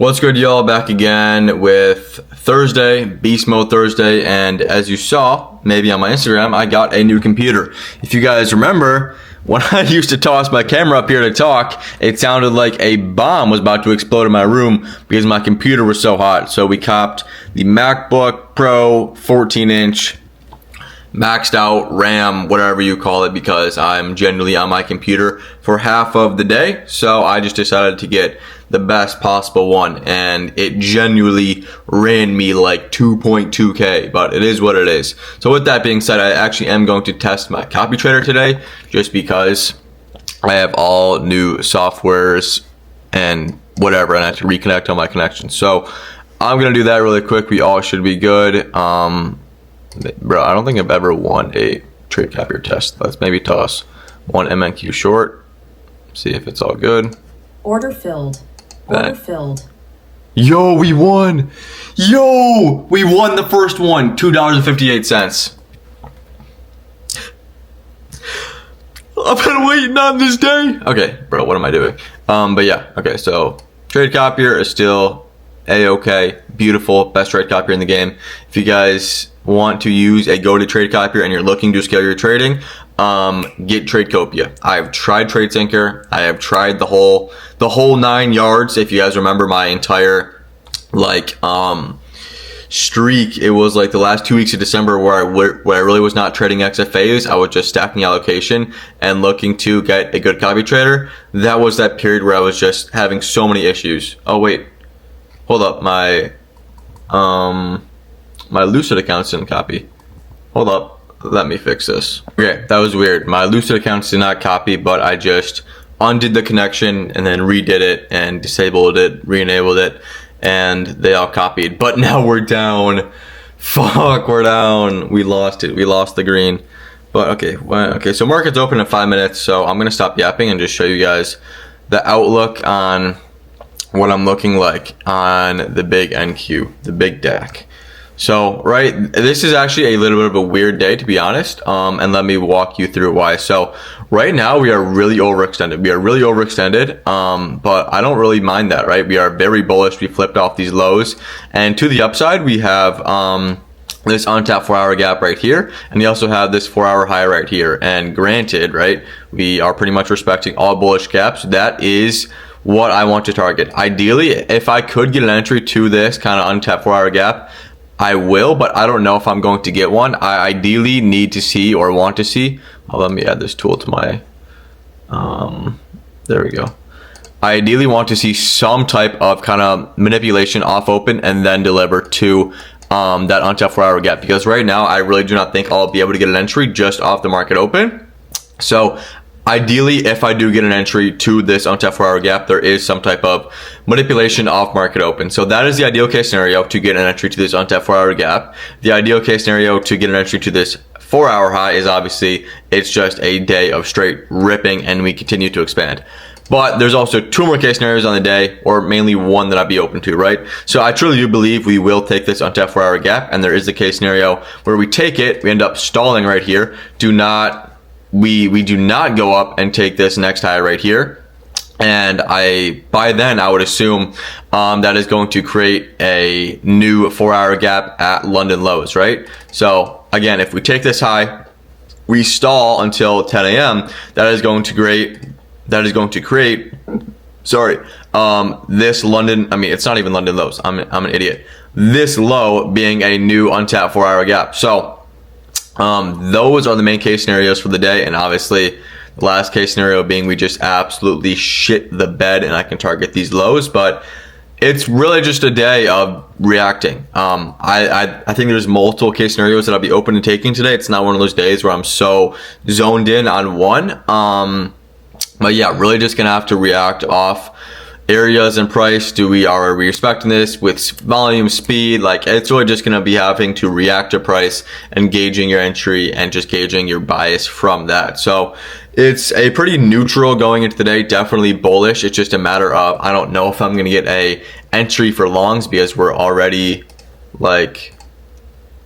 What's good, y'all? Back again with Thursday, Beast Mode Thursday, and as you saw, maybe on my Instagram, I got a new computer. If you guys remember, when I used to toss my camera up here to talk, it sounded like a bomb was about to explode in my room because my computer was so hot. So we copped the MacBook Pro 14-inch, maxed out RAM, whatever you call it, because I'm generally on my computer for half of the day. So I just decided to get the best possible one, and it genuinely ran me like 2.2K, but it is what it is. So with that being said, I actually am going to test my copy trader today, just because I have all new softwares and whatever, and I have to reconnect all my connections. So I'm gonna do that really quick. We all should be good. Bro, I don't think I've ever won a trade copier test. Let's maybe toss one MNQ short, see if it's all good. Order filled. Order filled. Yo, we won! Yo! We won the first one, $2.58. I've been waiting on this day. Okay, bro, what am I doing? But yeah, okay, so trade copier is still A-okay, beautiful, best trade copier in the game. If you guys want to use a go-to trade copier and you're looking to scale your trading, get TradeCopia. I've tried TradeSyncer. I have tried the whole 9 yards. If you guys remember my entire streak, it was like the last 2 weeks of December where I really was not trading XFAs. I was just stacking allocation and looking to get a good copy trader. That was that period where I was just having so many issues. Oh wait, hold up, my Lucid account didn't copy. Hold up. Let me fix this. Okay, that was weird. My Lucid accounts did not copy, but I just undid the connection and then redid it and disabled it, re-enabled it, and they all copied. But now we're down. Fuck, we're down. We lost it. We lost the green. But okay, okay. So market's open in 5 minutes, so I'm gonna stop yapping and just show you guys the outlook on what I'm looking like on the big NQ, the big DAC. So, right, this is actually a little bit of a weird day, to be honest, and let me walk you through why. So, right now, we are really overextended. But I don't really mind that, right? We are very bullish. We flipped off these lows. And to the upside, we have this untapped 4-hour gap right here, and we also have this 4-hour high right here. And granted, right, we are pretty much respecting all bullish gaps. That is what I want to target. Ideally, if I could get an entry to this kind of untapped 4-hour gap, I will, but I don't know if I'm going to get one. I ideally need to see or want to see. Oh, let me add this tool to my, there we go. I ideally want to see some type of kind of manipulation off open and then deliver to that untapped 4-hour gap, because right now I really do not think I'll be able to get an entry just off the market open. So ideally, if I do get an entry to this untapped 4-hour gap, there is some type of manipulation off market open. So that is the ideal case scenario to get an entry to this untapped 4-hour gap. The ideal case scenario to get an entry to this 4-hour high is obviously it's just a day of straight ripping and we continue to expand. But there's also 2 more case scenarios on the day, or mainly one that I'd be open to, right? So I truly do believe we will take this untapped 4-hour gap, and there is the case scenario where we take it, we end up stalling right here. We do not go up and take this next high right here, and by then I would assume that is going to create a new 4-hour gap at London lows, right? So again, if we take this high, we stall until 10 a.m. That is going to create this London, I mean, it's not even London lows. I'm an idiot. This low being a new untapped 4-hour gap. So those are the main case scenarios for the day, and obviously the last case scenario being we just absolutely shit the bed and I can target these lows. But it's really just a day of reacting. I think there's multiple case scenarios that I'll be open to taking today. It's not one of those days where I'm so zoned in on one. But yeah, really just gonna have to react off areas and price. Are we respecting this with volume, speed? Like, it's really just going to be having to react to price and gauging your entry and just gauging your bias from that. So it's a pretty neutral going into the day, definitely bullish. It's just a matter of, I don't know if I'm going to get a entry for longs because we're already like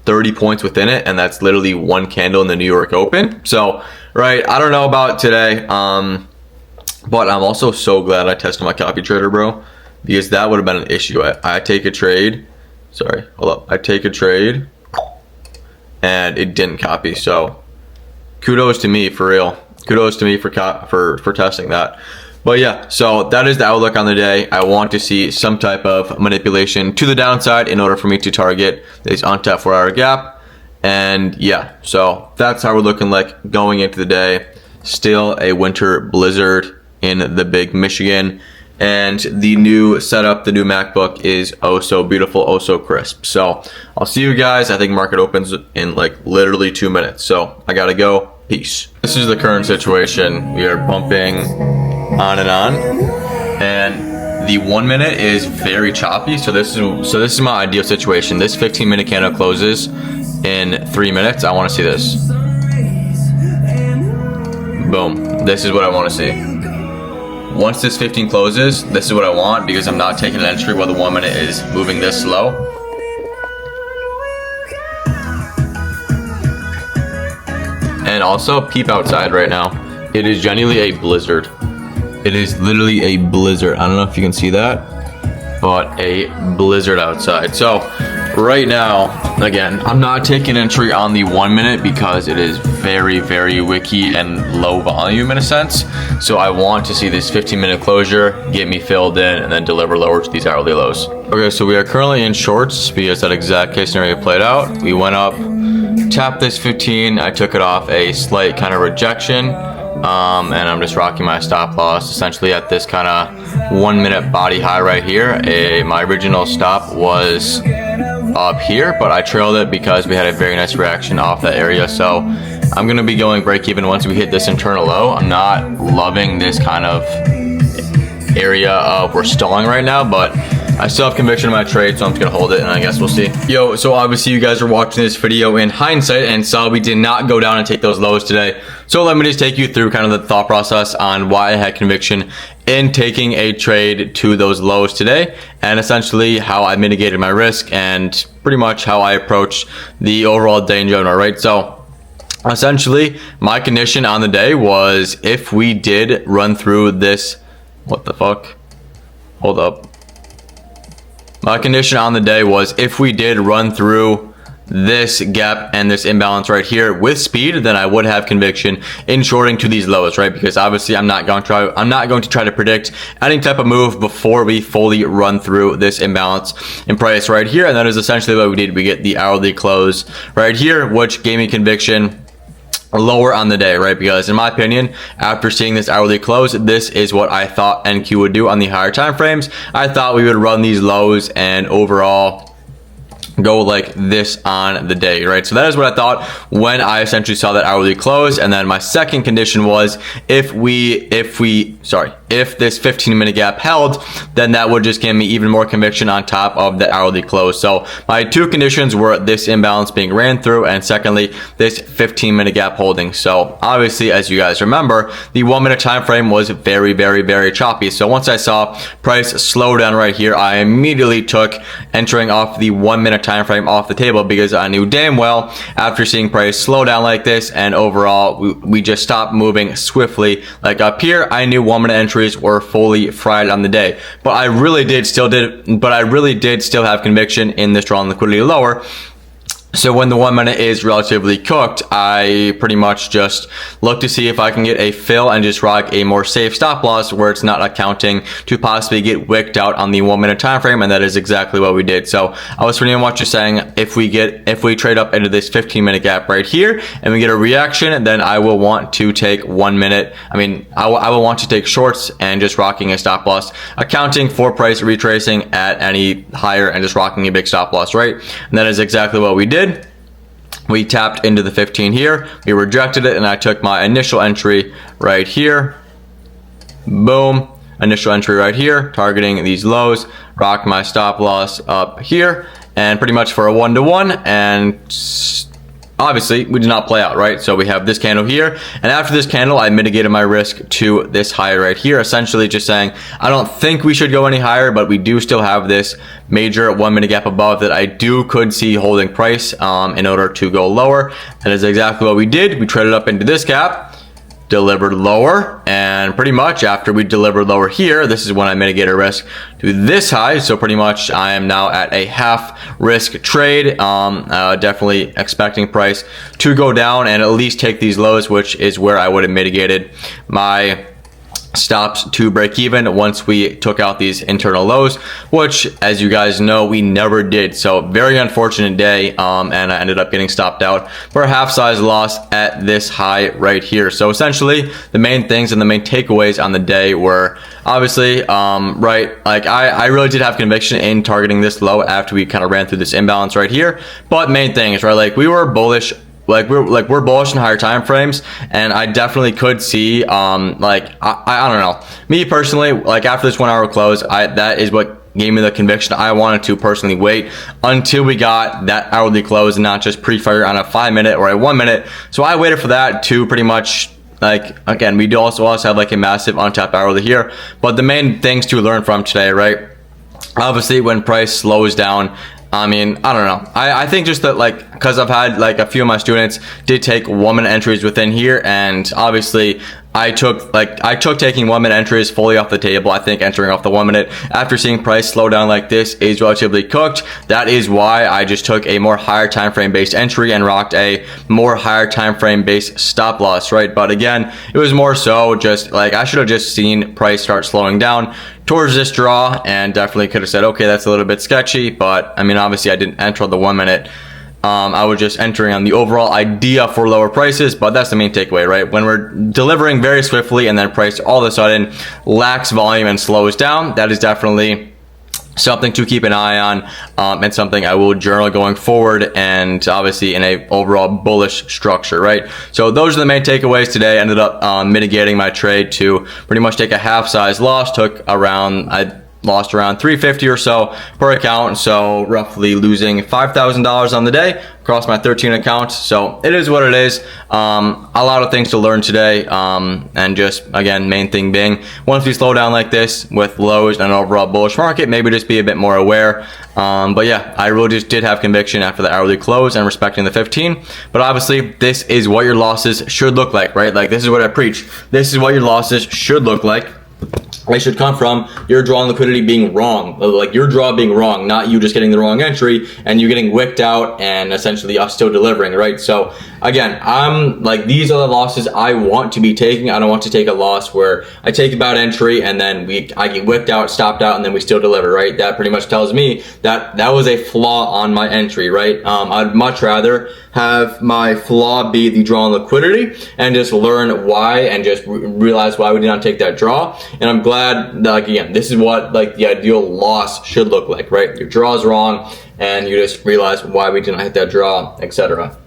30 points within it, and that's literally one candle in the New York Open. So, right, I don't know about today. But I'm also so glad I tested my copy trader, bro. because that would have been an issue. I take a trade. Sorry, hold up. I take a trade and it didn't copy. So kudos to me, for real. Kudos to me for testing that. But yeah, so that is the outlook on the day. I want to see some type of manipulation to the downside in order for me to target this untapped 4-hour gap. And yeah, so that's how we're looking like going into the day. Still a winter blizzard in the big Michigan. And the new setup, the new MacBook is oh so beautiful, oh so crisp. So I'll see you guys. I think market opens in like literally 2 minutes. So I gotta go. Peace. This is the current situation. We are bumping on and on, and the 1 minute is very choppy. So this is my ideal situation. This 15-minute candle closes in 3 minutes. I want to see this. Boom. This is what I want to see. Once this 15 closes, this is what I want, because I'm not taking an entry while the 1 minute is moving this slow. And also, peep outside right now. It is genuinely a blizzard. It is literally a blizzard. I don't know if you can see that, but a blizzard outside. So right now, again, I'm not taking entry on the 1 minute because it is very, very wicky and low volume in a sense. So I want to see this 15-minute closure, get me filled in, and then deliver lower to these hourly lows. Okay, so we are currently in shorts because that exact case scenario played out. We went up, tapped this 15. I took it off a slight kind of rejection. And I'm just rocking my stop loss essentially at this kind of 1 minute body high right here. My original stop was up here, but I trailed it because we had a very nice reaction off that area. So I'm going to be going break even once we hit this internal low. I'm not loving this kind of area of we're stalling right now, but I still have conviction in my trade, so I'm just gonna hold it, and I guess we'll see. Yo, so obviously you guys are watching this video in hindsight and saw we did not go down and take those lows today. So let me just take you through kind of the thought process on why I had conviction in taking a trade to those lows today, and essentially how I mitigated my risk and pretty much how I approached the overall day in general, right? So essentially my condition on the day was if we did run through this, what the fuck? Hold up. My condition on the day was if we did run through this gap and this imbalance right here with speed, then I would have conviction in shorting to these lows, right? Because obviously I'm not going to try to predict any type of move before we fully run through this imbalance in price right here. And that is essentially what we did. We get the hourly close right here, which gave me conviction lower on the day, right? Because in my opinion, after seeing this hourly close, this is what I thought NQ would do on the higher time frames. I thought we would run these lows and overall go like this on the day, right? So that is what I thought when I essentially saw that hourly close. And then my second condition was if this 15-minute gap held, then that would just give me even more conviction on top of the hourly close. So my two conditions were this imbalance being ran through, and secondly, this 15-minute gap holding. So obviously, as you guys remember, the 1 minute time frame was very, very, very choppy. So once I saw price slow down right here, I immediately took entering off the 1 minute time frame off the table, because I knew damn well after seeing price slow down like this and overall we just stopped moving swiftly like up here, I knew 1 minute entries were fully fried on the day. But I really did still have conviction in this drawn liquidity lower. So when the 1 minute is relatively cooked, I pretty much just look to see if I can get a fill and just rock a more safe stop loss where it's not accounting to possibly get wicked out on the 1 minute time frame, and that is exactly what we did. So I was pretty much just saying if we trade up into this 15-minute gap right here and we get a reaction, then I will want to take 1 minute. I will want to take shorts and just rocking a stop loss, accounting for price retracing at any higher and just rocking a big stop loss, right? And that is exactly what we did. We tapped into the 15 here, we rejected it, and I took my initial entry right here. Boom, initial entry right here, targeting these lows, rocked my stop loss up here, and pretty much for a 1-to-1, and obviously we did not play out, right? So we have this candle here, and after this candle I mitigated my risk to this high right here, essentially just saying I don't think we should go any higher, but we do still have this major 1 minute gap above that I could see holding price in order to go lower. That is exactly what we did. We traded up into this gap, delivered lower, and pretty much after we delivered lower here, this is when I mitigated risk to this high. So pretty much I am now at a half risk trade, definitely expecting price to go down and at least take these lows, which is where I would have mitigated my stops to break even once we took out these internal lows, which, as you guys know, we never did. So very unfortunate day, and I ended up getting stopped out for a half size loss at this high right here. So essentially the main things and the main takeaways on the day were obviously right, like I really did have conviction in targeting this low after we kind of ran through this imbalance right here. But main thing is, right, like we were bullish, we're bullish in higher time frames, and I definitely could see like I don't know, me personally, like after this 1 hour close, that is what gave me the conviction. I wanted to personally wait until we got that hourly close and not just pre-fire on a 5 minute or a 1 minute. So I waited for that to pretty much, like, again, we do also have like a massive untapped hourly here. But the main things to learn from today, right, obviously when price slows down, I mean, I don't know. I think just that, like, because I've had like a few of my students did take 1 minute entries within here, and obviously I took taking 1 minute entries fully off the table. I think entering off the 1 minute after seeing price slow down like this is relatively cooked. That is why I just took a more higher time frame based entry and rocked a more higher time frame based stop loss, right? But again, it was more so just like I should have just seen price start slowing down towards this draw, and definitely could have said, okay, that's a little bit sketchy. But I mean, obviously I didn't enter the 1 minute. I was just entering on the overall idea for lower prices, but that's the main takeaway, right? When we're delivering very swiftly and then price all of a sudden lacks volume and slows down, that is definitely something to keep an eye on, and something I will journal going forward, and obviously in a overall bullish structure, right? So those are the main takeaways today. Ended up mitigating my trade to pretty much take a half size loss. I lost around $350 or so per account, so roughly losing $5,000 on the day across my 13 accounts. So it is what it is. A lot of things to learn today, and just again, main thing being, once we slow down like this with lows and an overall bullish market, maybe just be a bit more aware. But yeah, I really just did have conviction after the hourly close and respecting the 15. But obviously this is what your losses should look like, right? Like, this is what I preach. This is what your losses should look like. They should come from your draw and liquidity being wrong, like your draw being wrong, not you just getting the wrong entry and you getting wicked out and essentially us still delivering, right? So again, I'm like, these are the losses I want to be taking. I don't want to take a loss where I take a bad entry and then I get wicked out, stopped out, and then we still deliver, right? That pretty much tells me that that was a flaw on my entry, right? I'd much rather have my flaw be the draw and liquidity and just learn why and just realize why we did not take that draw. And I'm glad that, like, again, this is what like the ideal loss should look like, right? Your draw is wrong and you just realize why we did not hit that draw, etc.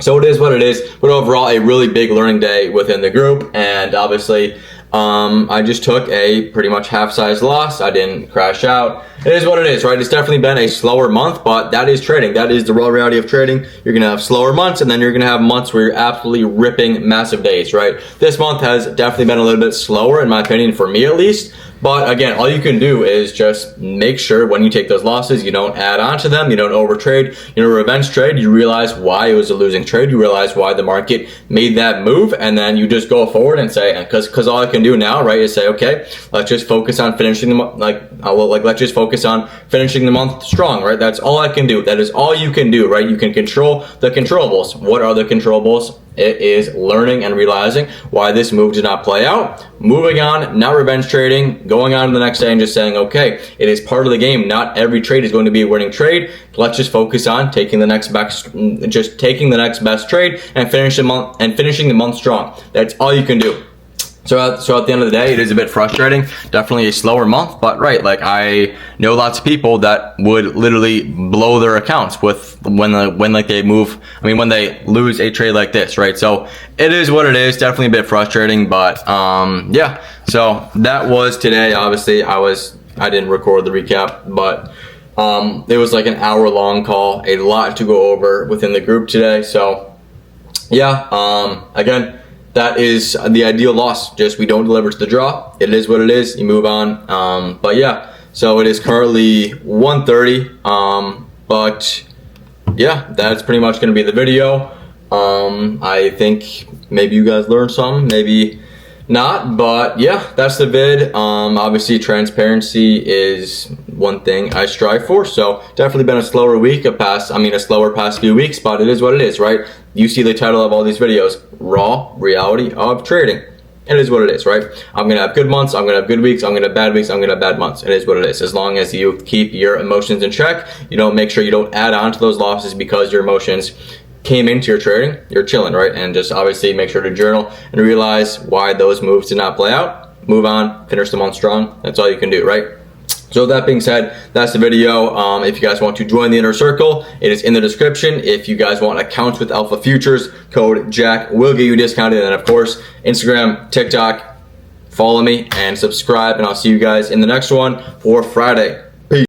So it is what it is, but overall a really big learning day within the group. And obviously I just took a pretty much half-size loss. I didn't crash out. It is what it is, right? It's definitely been a slower month, but that is trading. That is the raw reality of trading. You're gonna have slower months, and then you're gonna have months where you're absolutely ripping massive days, right? This month has definitely been a little bit slower, in my opinion, for me at least. But again, all you can do is just make sure when you take those losses, you don't add on to them, you don't overtrade, you know, revenge trade. You realize why it was a losing trade, you realize why the market made that move, and then you just go forward and say, because all I can do now, right, is say, okay, let's just focus on finishing the month, let's just focus on finishing the month strong, right? That's all I can do. That is all you can do, right? You can control the controllables. What are the controllables? It is learning and realizing why this move did not play out, moving on, not revenge trading, going on to the next day and just saying, okay, it is part of the game. Not every trade is going to be a winning trade. Let's just focus on taking the next best, trade and finishing the month strong. That's all you can do. So at the end of the day, it is a bit frustrating. Definitely a slower month, but right, like I know lots of people that would literally blow their accounts with when they lose a trade like this, right? So it is what it is. Definitely a bit frustrating, but yeah. So that was today. Obviously, I didn't record the recap, but it was like an hour-long call. A lot to go over within the group today. So yeah. Again, that is the ideal loss. Just we don't deliver to the draw. It is what it is. You move on. But yeah, so it is currently 1:30. But yeah, that's pretty much going to be the video. I think maybe you guys learned some, maybe not, but yeah, that's the vid. Obviously transparency is one thing I strive for, so definitely been a slower week, a slower past few weeks, but it is what it is, right? You see the title of all these videos, raw reality of trading. It is what it is, right? I'm gonna have good months, I'm gonna have good weeks, I'm gonna have bad weeks, I'm gonna have bad months. It is what it is. As long as you keep your emotions in check, you don't make sure you don't add on to those losses because your emotions came into your trading, you're chilling, right? And just obviously make sure to journal and realize why those moves did not play out. Move on, finish the month strong. That's all you can do, right? So with that being said, that's the video. If you guys want to join the inner circle, it is in the description. If you guys want accounts with Alpha Futures, code Jack will get you discounted. And of course, Instagram, TikTok, follow me and subscribe. And I'll see you guys in the next one for Friday.